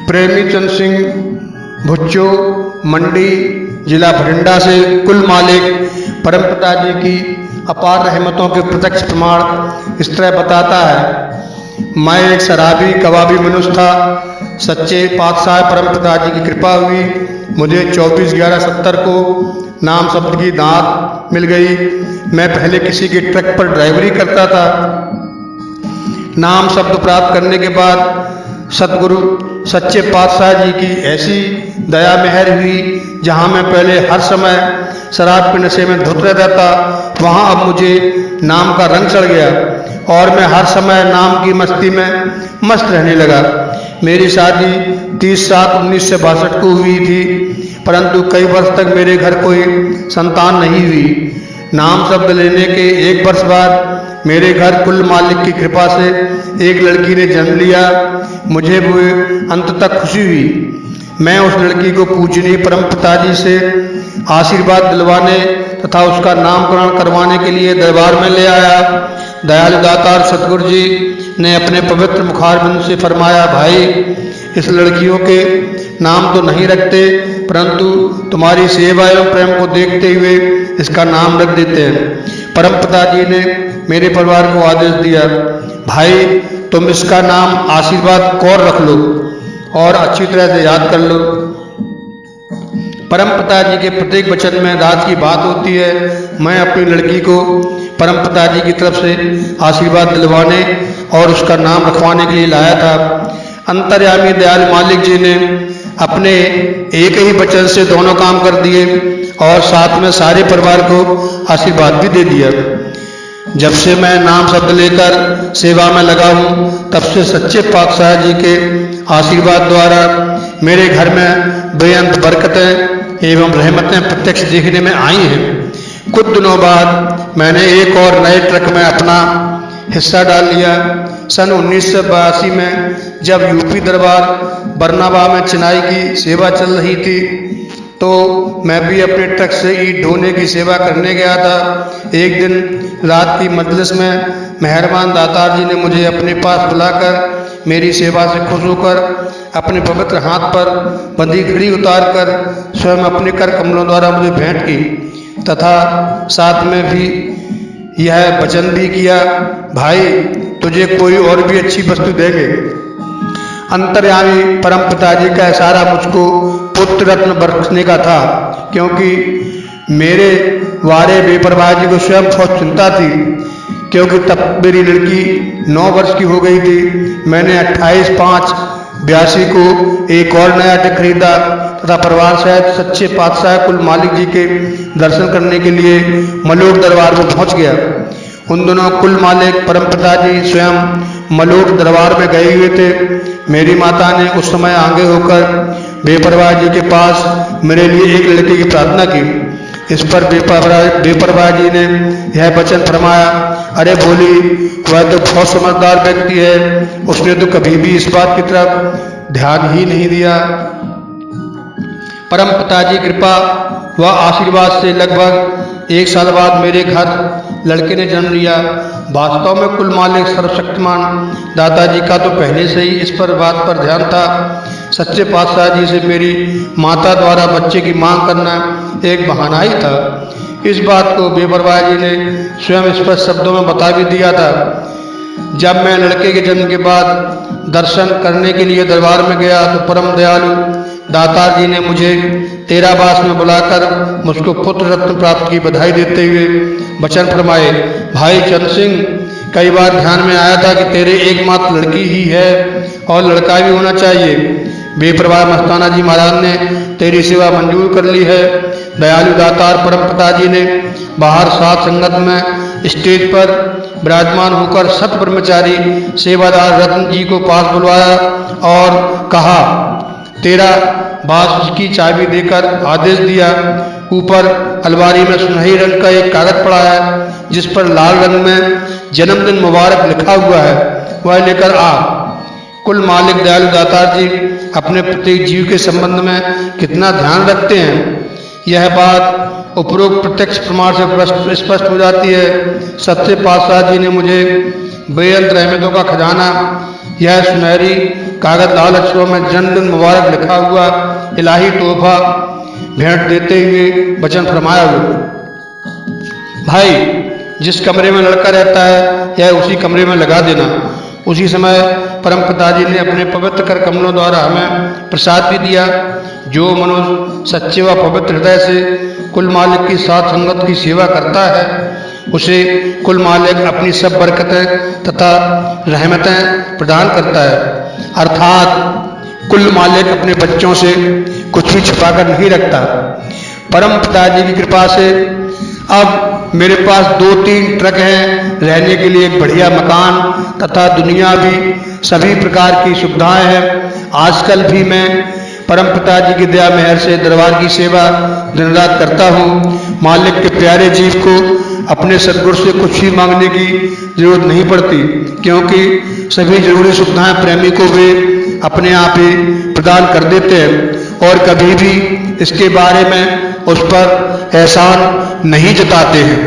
प्रेमीचंद सिंह भुच्चो, मंडी, जिला भटिंडा से कुल मालिक परमपिता जी की अपार रहमतों के प्रत्यक्ष प्रमाण इस तरह बताता है। मैं एक शराबी कबाबी मनुष्य था। सच्चे पातशाह परमपिता जी की कृपा हुई, मुझे 24/11/70 को नाम शब्द की दात मिल गई। मैं पहले किसी के ट्रक पर ड्राइवरी करता था। नाम शब्द प्राप्त करने के बाद सतगुरु सच्चे पातशाह जी की ऐसी दया मेहर हुई, जहाँ मैं पहले हर समय शराब के नशे में धुत रहता था, वहाँ अब मुझे नाम का रंग चढ़ गया और मैं हर समय नाम की मस्ती में मस्त रहने लगा। मेरी शादी 30/7/1962 को हुई थी, परंतु कई वर्ष तक मेरे घर कोई संतान नहीं हुई। नाम शब्द लेने के 1 वर्ष बाद मेरे घर कुल मालिक की कृपा से एक लड़की ने जन्म लिया। मुझे वो अंत तक खुशी हुई। मैं उस लड़की को पूजनीय परमपिता जी से आशीर्वाद दिलवाने तथा उसका नामकरण करवाने के लिए दरबार में ले आया। दयालु दातार सतगुरु जी ने अपने पवित्र मुखारबिंद से फरमाया, भाई इस लड़कियों के नाम तो नहीं रखते, परंतु तुम्हारी सेवा एवं प्रेम को देखते हुए इसका नाम रख देते हैं। परमपिता जी ने मेरे परिवार को आदेश दिया, भाई तुम इसका नाम आशीर्वाद कौर रख लो और अच्छी तरह से याद कर लो। परमपिता जी के प्रत्येक वचन में राज की बात होती है। मैं अपनी लड़की को परमपिता जी की तरफ से आशीर्वाद दिलवाने और उसका नाम रखवाने के लिए लाया था। अंतर्यामी दयालु मालिक जी ने अपने एक ही वचन से दोनों काम कर दिए और साथ में सारे परिवार को आशीर्वाद भी दे दिया। जब से मैं नाम शब्द लेकर सेवा में लगा हूँ, तब से सच्चे पातशाह जी के आशीर्वाद द्वारा मेरे घर में बेअंत बरकतें एवं रहमतें प्रत्यक्ष देखने में आई हैं। कुछ दिनों बाद मैंने एक और नए ट्रक में अपना हिस्सा डाल लिया। सन 1982 में जब यूपी दरबार बरनाबा में चिनाई की सेवा चल रही थी, तो मैं भी अपने ट्रक से ईंट ढोने की सेवा करने गया था। एक दिन रात की मजलिस में मेहरबान दातार जी ने मुझे अपने पास बुलाकर मेरी सेवा से खुश होकर अपने पवित्र हाथ पर बंधी घड़ी उतार कर स्वयं अपने कर कमलों द्वारा मुझे भेंट की तथा साथ में भी यह वचन भी किया, भाई तुझे कोई और भी अच्छी वस्तु देंगे। अंतर्यामी परमपिता जी का इशारा मुझको पुत्र रत्न बरसने का था, क्योंकि मेरे वारे बेपरवाह जी को स्वयं बहुत चिंता थी, क्योंकि तब मेरी लड़की 9 वर्ष की हो गई थी। मैंने 28/5/82 को एक और नया ट्रक खरीदा तथा परिवार सहित सच्चे पातशाह कुल मालिक जी के दर्शन करने के लिए मलोट दरबार में पहुंच गया। उन दिनों कुल मालिक परमपिता जी स्वयं मलोट दरबार में गए हुए थे। मेरी माता ने उस समय आगे होकर बेपरवाह जी के पास मेरे लिए एक लड़के की प्रार्थना की। इस पर बेपरवाह जी ने यह वचन फरमाया, अरे बोली वह तो बहुत समझदार व्यक्ति है, उसने तो कभी भी इस बात की तरफ ध्यान ही नहीं दिया। परम पिताजी कृपा व आशीर्वाद से लगभग 1 साल बाद मेरे घर लड़के ने जन्म लिया। वास्तव में कुल मालिक सर्वशक्तिमान दादाजी का तो पहले से ही इस पर बात पर ध्यान था। सच्चे पातशाह जी से मेरी माता द्वारा बच्चे की मांग करना एक बहाना ही था। इस बात को बेपरवाह जी ने स्वयं स्पष्ट शब्दों में बता भी दिया था। जब मैं लड़के के जन्म के बाद दर्शन करने के लिए दरबार में गया तो परम दयालु दातार जी ने मुझे तेराबास में बुलाकर मुझको पुत्र रत्न प्राप्त की बधाई देते हुए वचन फरमाए, भाई चंद सिंह, कई बार ध्यान में आया था कि तेरे एकमात्र लड़की ही है और लड़का भी होना चाहिए। बेपरवाह मस्ताना जी महाराज ने तेरी सेवा मंजूर कर ली है। दयालु दातार परम पिताजी ने बाहर साथ संगत में स्टेज पर विराजमान होकर सत ब्रह्मचारी सेवादार रत्न जी को पास बुलवाया और कहा, तेरा बास की चाबी देकर आदेश दिया। ऊपर अलमारी में सुनहरी रंग का एक कागज पड़ा है जिस पर लाल रंग में जन्मदिन मुबारक लिखा हुआ है, वह लेकर आ। कुल मालिक दयालु दातार जी अपने प्रत्येक जीव के संबंध में कितना ध्यान रखते हैं, यह बात उपरोक्त प्रत्यक्ष प्रमाण से स्पष्ट हो जाती है। सच्चे पातशाह जी ने मुझे बेअंत रहमतों का खजाना, यह सुनहरी कागज लाल अक्षरों में जन्मदिन मुबारक लिखा हुआ इलाही तोहफा भेंट देते हुए वचन फरमाया हुआ, भाई जिस कमरे में लड़का रहता है यह उसी कमरे में लगा देना। उसी समय परम पिताजी ने अपने पवित्र कर कमलों द्वारा हमें प्रसाद भी दिया। जो मनुष्य सच्चे व पवित्र हृदय से कुल मालिक की साथ संगत की सेवा करता है उसे कुल मालिक अपनी सब बरकतें तथा रहमतें प्रदान करता है। अर्थात कुल मालिक अपने बच्चों से कुछ भी छिपाकर नहीं रखता। परम पिताजी की कृपा से अब मेरे पास 2-3 ट्रक हैं, रहने के लिए एक बढ़िया मकान तथा दुनिया भी सभी प्रकार की सुविधाएं हैं। आजकल भी मैं परम पिताजी की दया मेहर से दरबार की सेवा दिन रात करता हूँ। मालिक के प्यारे जीव को अपने सद्गुरु से कुछ भी मांगने की जरूरत नहीं पड़ती, क्योंकि सभी जरूरी सुविधाएं प्रेमी को वे अपने आप ही प्रदान कर देते हैं और कभी भी इसके बारे में उस पर एहसान नहीं जताते हैं।